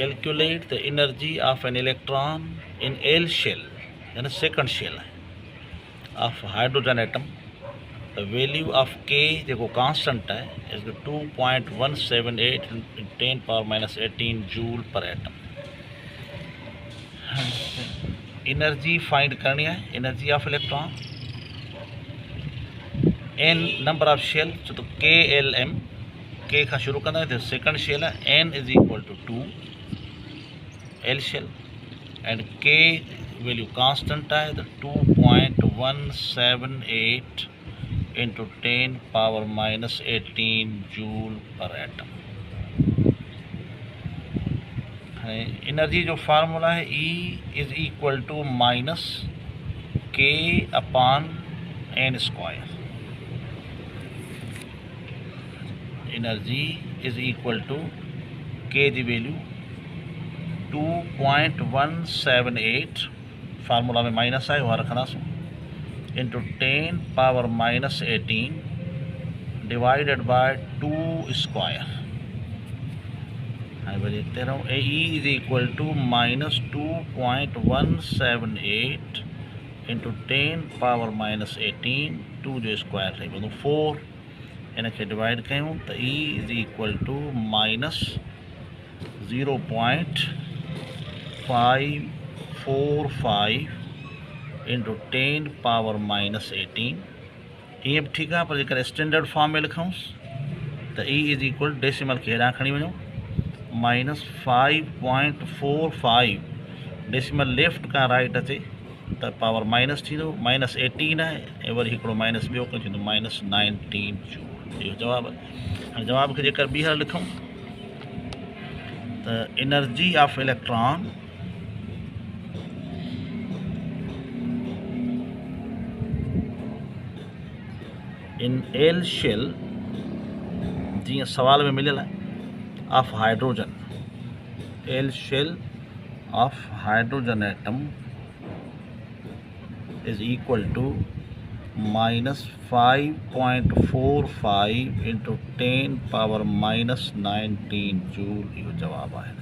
Calculate the energy of an electron in L shell, यानी second shell है, of hydrogen atom. The value of K जो constant है is 2.178 in 10 power minus 18 joule per atom. Energy find करनी है, energy of electron. N number of shell, तो KLM, K का शुरू करना है तो सेकंड शेल है, N is equal to 2 L shell and K value constant है तो 2.178 into 10 power minus 18 joule per atom. Energy जो फार्मूला है E is equal to minus K upon N square. Energy is equal to K the value 2.178, formula में minus है वहाँ रखना so, into 10 power minus 18 divided by 2 square. मैं देखते रहूँ, E is equal to minus 2.178 into 10 power minus 18 2 जो square है मतलब 4 इनके डिवाइड कयूँ तो E is equal to minus 0.545 into 10 power minus 18. ये भी ठीक है, पर जेकर स्टैंडर्ड फॉर्म में लिखूँ तो E इज इक्वल डेसिमल के हेॾां खणी वञो माइनस 5.45 डेसिमल लेफ्ट का राइट अचे तो पावर माइनस थींदो, माइनस 18 है ऐं वरी हिकिड़ो माइनस ॿियो कयो थींदो माइनस 19 जूल. इहो जवाबु आहे. हाणे जवाब खे जेकर ॿीहर लिखूं the energy of electron in L shell जी सवाल में मिले of hydrogen, L shell of hydrogen atom is equal to minus 5.45 into 10 power minus 19 joule. ये जवाब है.